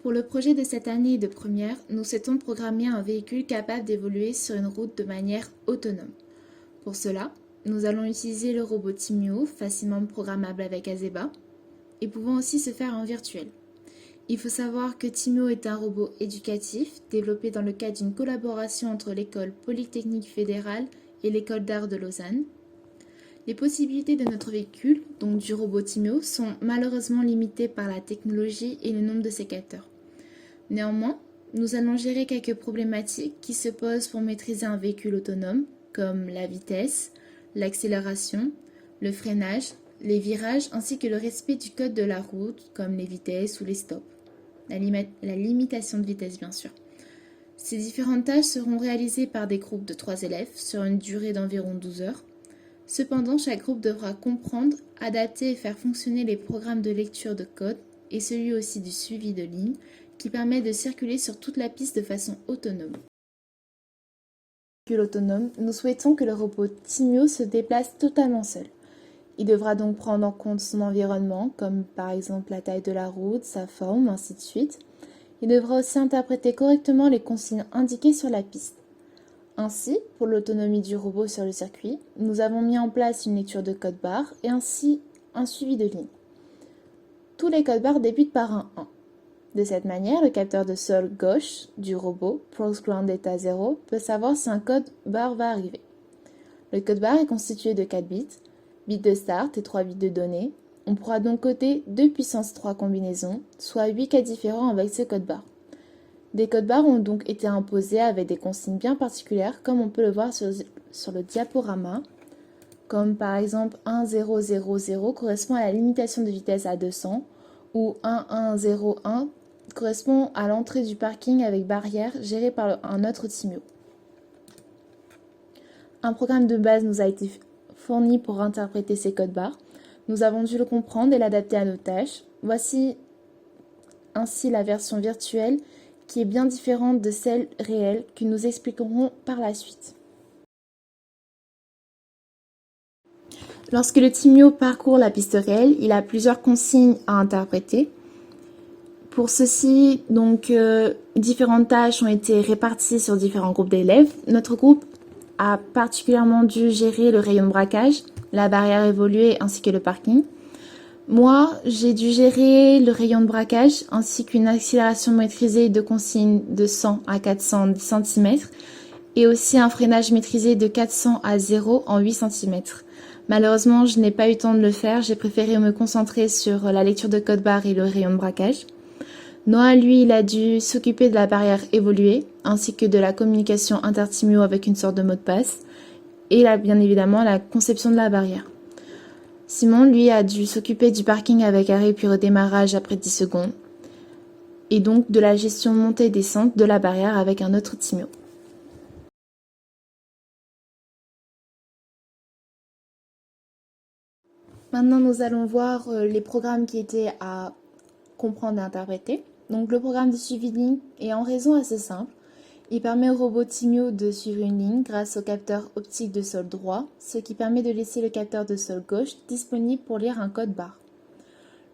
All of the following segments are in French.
Pour le projet de cette année de première, nous souhaitons programmer un véhicule capable d'évoluer sur une route de manière autonome. Pour cela, nous allons utiliser le robot Timio, facilement programmable avec Azeba, et pouvant aussi se faire en virtuel. Il faut savoir que Timio est un robot éducatif développé dans le cadre d'une collaboration entre l'école Polytechnique fédérale et l'école d'art de Lausanne. Les possibilités de notre véhicule, donc du robot Timio, sont malheureusement limitées par la technologie et le nombre de ses capteurs. Néanmoins, nous allons gérer quelques problématiques qui se posent pour maîtriser un véhicule autonome, comme la vitesse, l'accélération, le freinage, les virages ainsi que le respect du code de la route, comme les vitesses ou les stops. La limitation de vitesse, bien sûr. Ces différentes tâches seront réalisées par des groupes de 3 élèves sur une durée d'environ 12 heures. Cependant, chaque groupe devra comprendre, adapter et faire fonctionner les programmes de lecture de code et celui aussi du suivi de ligne qui permet de circuler sur toute la piste de façon autonome. Autonome, nous souhaitons que le robot Timio se déplace totalement seul. Il devra donc prendre en compte son environnement, comme par exemple la taille de la route, sa forme, ainsi de suite. Il devra aussi interpréter correctement les consignes indiquées sur la piste. Ainsi, pour l'autonomie du robot sur le circuit, nous avons mis en place une lecture de code barre et ainsi un suivi de ligne. Tous les codes barres débutent par un 1. De cette manière, le capteur de sol gauche du robot, Prox Ground Data 0, peut savoir si un code barre va arriver. Le code barre est constitué de 4 bits, bits de start et 3 bits de données. On pourra donc coder 2 puissance 3 combinaisons, soit 8 cas différents avec ce code barre. Des codes barres ont donc été imposés avec des consignes bien particulières, comme on peut le voir sur le diaporama, comme par exemple 1000 correspond à la limitation de vitesse à 200, ou 1101 correspond à l'entrée du parking avec barrière gérée par un autre Timio. Un programme de base nous a été fourni pour interpréter ces codes barres. Nous avons dû le comprendre et l'adapter à nos tâches. Voici ainsi la version virtuelle qui est bien différente de celle réelle que nous expliquerons par la suite. Lorsque le Timio parcourt la piste réelle, il a plusieurs consignes à interpréter. Pour ceci, différentes tâches ont été réparties sur différents groupes d'élèves. Notre groupe a particulièrement dû gérer le rayon de braquage, la barrière évoluée ainsi que le parking. Moi, j'ai dû gérer le rayon de braquage ainsi qu'une accélération maîtrisée de consignes de 100 à 410 cm et aussi un freinage maîtrisé de 400 à 0 en 8 cm. Malheureusement, je n'ai pas eu le temps de le faire, j'ai préféré me concentrer sur la lecture de code barre et le rayon de braquage. Noah, lui, il a dû s'occuper de la barrière évoluée, ainsi que de la communication inter-Timio avec une sorte de mot de passe, et bien évidemment la conception de la barrière. Simon, lui, a dû s'occuper du parking avec arrêt puis redémarrage après 10 secondes, et donc de la gestion montée et descente de la barrière avec un autre Timio. Maintenant, nous allons voir les programmes qui étaient à comprendre et interpréter. Donc le programme de suivi de ligne est en raison assez simple. Il permet au robot Timio de suivre une ligne grâce au capteur optique de sol droit, ce qui permet de laisser le capteur de sol gauche disponible pour lire un code barre.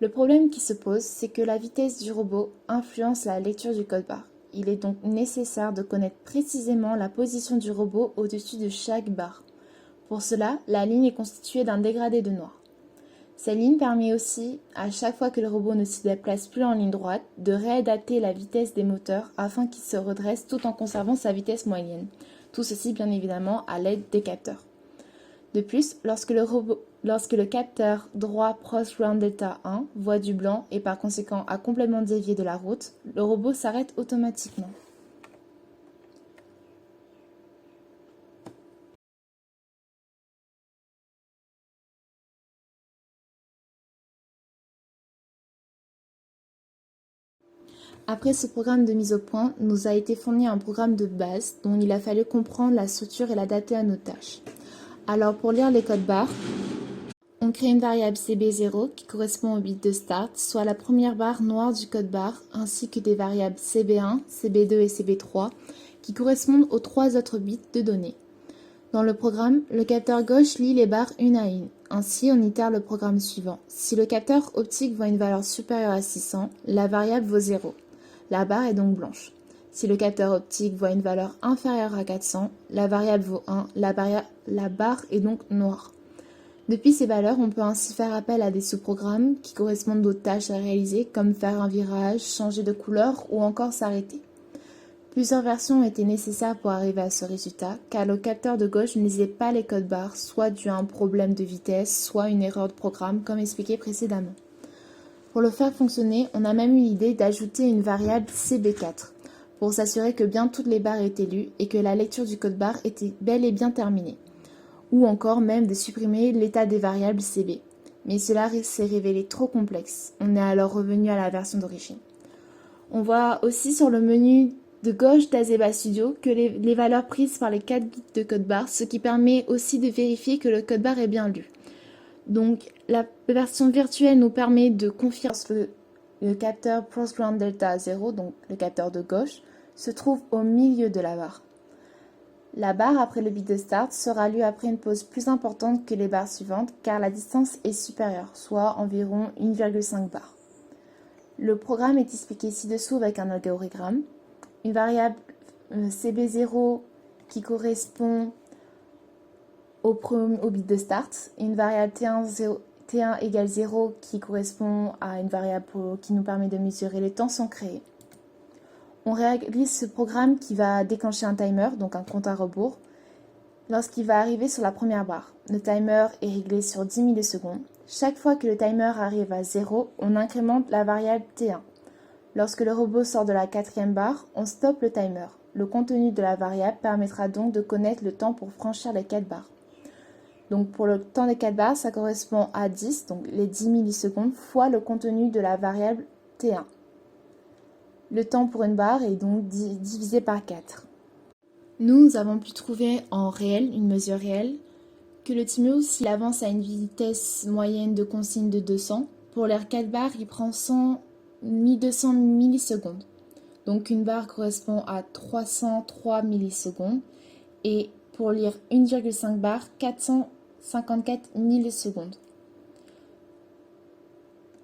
Le problème qui se pose, c'est que la vitesse du robot influence la lecture du code barre. Il est donc nécessaire de connaître précisément la position du robot au-dessus de chaque barre. Pour cela, la ligne est constituée d'un dégradé de noir. Cette ligne permet aussi, à chaque fois que le robot ne se déplace plus en ligne droite, de réadapter la vitesse des moteurs afin qu'il se redresse tout en conservant sa vitesse moyenne. Tout ceci bien évidemment à l'aide des capteurs. De plus, lorsque le capteur droit Prox Ground Data 1 voit du blanc et par conséquent a complètement dévié de la route, le robot s'arrête automatiquement. Après ce programme de mise au point, nous a été fourni un programme de base dont il a fallu comprendre la structure et l'adapter à nos tâches. Alors pour lire les codes barres, on crée une variable CB0 qui correspond au bit de start, soit la première barre noire du code barre, ainsi que des variables CB1, CB2 et CB3 qui correspondent aux 3 autres bits de données. Dans le programme, le capteur gauche lit les barres une à une. Ainsi, on itère le programme suivant. Si le capteur optique voit une valeur supérieure à 600, la variable vaut 0. La barre est donc blanche. Si le capteur optique voit une valeur inférieure à 400, la variable vaut 1, la barre est donc noire. Depuis ces valeurs, on peut ainsi faire appel à des sous-programmes qui correspondent aux tâches à réaliser, comme faire un virage, changer de couleur ou encore s'arrêter. Plusieurs versions ont été nécessaires pour arriver à ce résultat, car le capteur de gauche ne lisait pas les codes barres, soit dû à un problème de vitesse, soit une erreur de programme, comme expliqué précédemment. Pour le faire fonctionner, on a même eu l'idée d'ajouter une variable CB4, pour s'assurer que bien toutes les barres étaient lues et que la lecture du code barre était bel et bien terminée. Ou encore même de supprimer l'état des variables CB. Mais cela s'est révélé trop complexe. On est alors revenu à la version d'origine. On voit aussi sur le menu de gauche d'Azeba Studio que les valeurs prises par les 4 bits de code barre, ce qui permet aussi de vérifier que le code barre est bien lu. Donc la version virtuelle nous permet de confirmer que le capteur ProSground Delta 0, donc le capteur de gauche, se trouve au milieu de la barre. La barre après le bit de start sera lue après une pause plus importante que les barres suivantes car la distance est supérieure, soit environ 1,5 barres. Le programme est expliqué ci-dessous avec un algorithme. Une variable CB0 qui correspond au bit de start, et une variable T1 égale 0 qui correspond à une variable qui nous permet de mesurer les temps sont créés. On réalise ce programme qui va déclencher un timer, donc un compte à rebours, lorsqu'il va arriver sur la première barre. Le timer est réglé sur 10 millisecondes. Chaque fois que le timer arrive à 0, on incrémente la variable T1. Lorsque le robot sort de la quatrième barre, on stoppe le timer. Le contenu de la variable permettra donc de connaître le temps pour franchir les 4 barres. Donc pour le temps des 4 barres, ça correspond à 10, donc les 10 millisecondes, fois le contenu de la variable T1. Le temps pour une barre est donc divisé par 4. Nous avons pu trouver en réel, une mesure réelle, que le Timio, s'il avance à une vitesse moyenne de consigne de 200, pour les 4 barres, il prend 1200 millisecondes. Donc une barre correspond à 303 millisecondes. Et pour lire 1,5 barre, 454 millisecondes.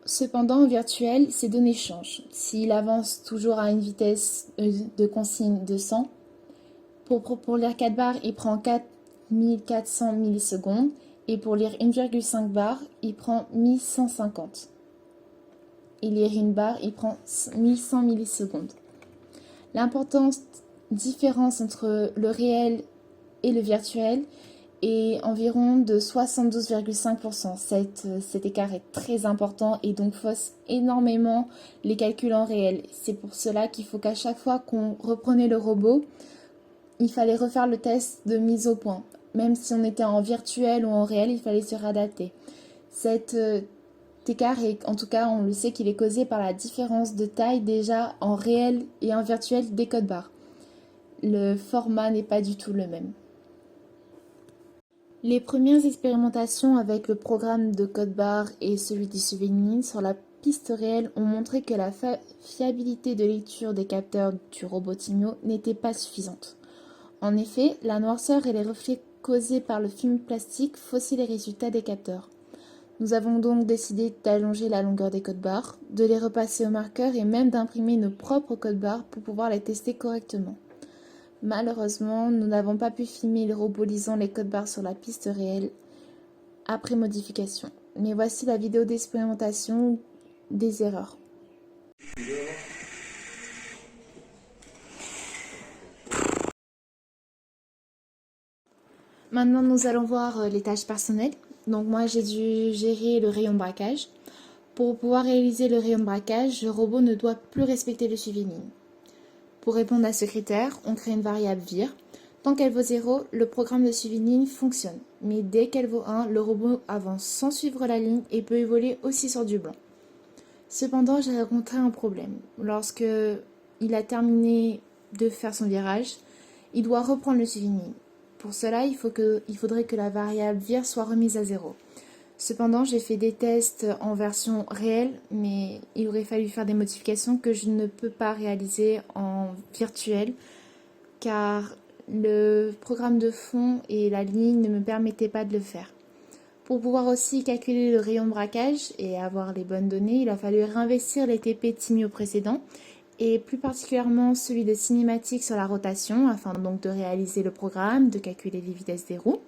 Cependant, au virtuel, ces données changent. S'il avance toujours à une vitesse de consigne de 100, pour lire 4 barres, il prend 4400 millisecondes. Et pour lire 1,5 barre, il prend 1150. Et lire une barre, il prend 1100 millisecondes. L'importante différence entre le réel et le virtuel est environ de 72,5%. Cet écart est très important et donc fausse énormément les calculs en réel. C'est pour cela qu'il faut qu'à chaque fois qu'on reprenait le robot, il fallait refaire le test de mise au point. Même si on était en virtuel ou en réel, il fallait se réadapter. Cet écart, en tout cas, on le sait qu'il est causé par la différence de taille déjà en réel et en virtuel des codes barres. Le format n'est pas du tout le même. Les premières expérimentations avec le programme de code barre et celui du souvenir sur la piste réelle ont montré que la fiabilité de lecture des capteurs du robot Timio n'était pas suffisante. En effet, la noirceur et les reflets causés par le film plastique faussaient les résultats des capteurs. Nous avons donc décidé d'allonger la longueur des codes barres, de les repasser au marqueur et même d'imprimer nos propres codes barres pour pouvoir les tester correctement. Malheureusement, nous n'avons pas pu filmer le robot lisant les codes barres sur la piste réelle après modification. Mais voici la vidéo d'expérimentation des erreurs. Maintenant, nous allons voir les tâches personnelles. Donc moi, j'ai dû gérer le rayon de braquage. Pour pouvoir réaliser le rayon de braquage, le robot ne doit plus respecter le suivi ligne. Pour répondre à ce critère, on crée une variable vir. Tant qu'elle vaut 0, le programme de suivi de ligne fonctionne. Mais dès qu'elle vaut 1, le robot avance sans suivre la ligne et peut évoluer aussi sur du blanc. Cependant, j'ai rencontré un problème. Lorsque il a terminé de faire son virage, il doit reprendre le suivi de ligne. Pour cela, il faudrait que la variable vir soit remise à 0. Cependant, j'ai fait des tests en version réelle, mais il aurait fallu faire des modifications que je ne peux pas réaliser en virtuel, car le programme de fond et la ligne ne me permettaient pas de le faire. Pour pouvoir aussi calculer le rayon de braquage et avoir les bonnes données, il a fallu réinvestir les TP Timio précédents et plus particulièrement celui de cinématique sur la rotation, afin donc de réaliser le programme, de calculer les vitesses des roues.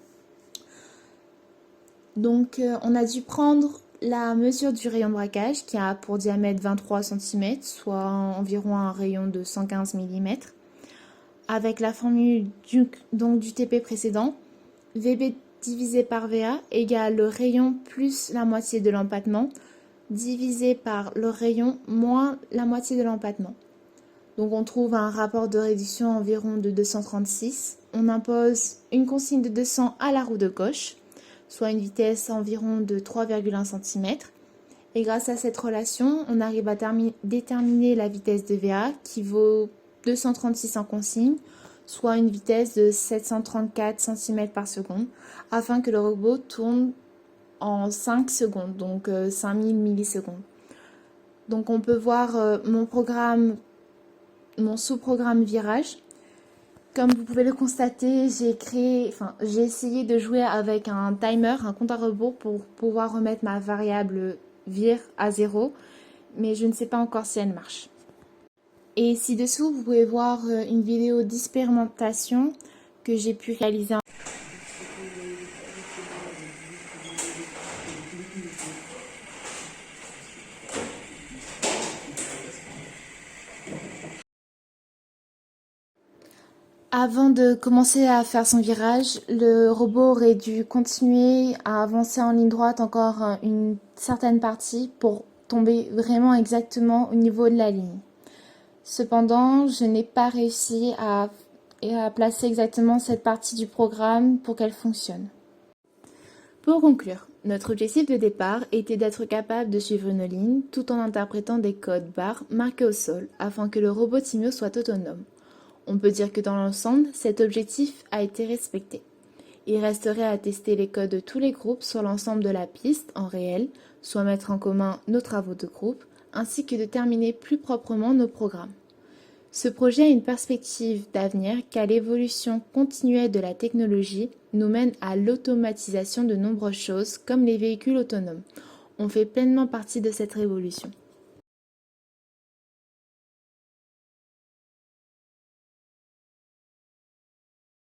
Donc on a dû prendre la mesure du rayon de braquage qui a pour diamètre 23 cm, soit environ un rayon de 115 mm, avec la formule du TP précédent, VB divisé par VA égale le rayon plus la moitié de l'empattement, divisé par le rayon moins la moitié de l'empattement. Donc on trouve un rapport de réduction environ de 236. On impose une consigne de 200 à la roue de gauche, soit une vitesse environ de 3,1 cm. Et grâce à cette relation, on arrive à déterminer la vitesse de VA qui vaut 236 en consigne, soit une vitesse de 734 cm par seconde, afin que le robot tourne en 5 secondes, donc 5000 millisecondes. Donc on peut voir mon sous-programme virage. Comme vous pouvez le constater, j'ai essayé de jouer avec un timer, un compte à rebours pour pouvoir remettre ma variable vir à 0, mais je ne sais pas encore si elle marche. Et ci-dessous, vous pouvez voir une vidéo d'expérimentation que j'ai pu réaliser. Avant de commencer à faire son virage, le robot aurait dû continuer à avancer en ligne droite encore une certaine partie pour tomber vraiment exactement au niveau de la ligne. Cependant, je n'ai pas réussi à placer exactement cette partie du programme pour qu'elle fonctionne. Pour conclure, notre objectif de départ était d'être capable de suivre une ligne tout en interprétant des codes barres marqués au sol afin que le robot Timio soit autonome. On peut dire que dans l'ensemble, cet objectif a été respecté. Il resterait à tester les codes de tous les groupes sur l'ensemble de la piste en réel, soit mettre en commun nos travaux de groupe, ainsi que de terminer plus proprement nos programmes. Ce projet a une perspective d'avenir car l'évolution continuelle de la technologie nous mène à l'automatisation de nombreuses choses comme les véhicules autonomes. On fait pleinement partie de cette révolution.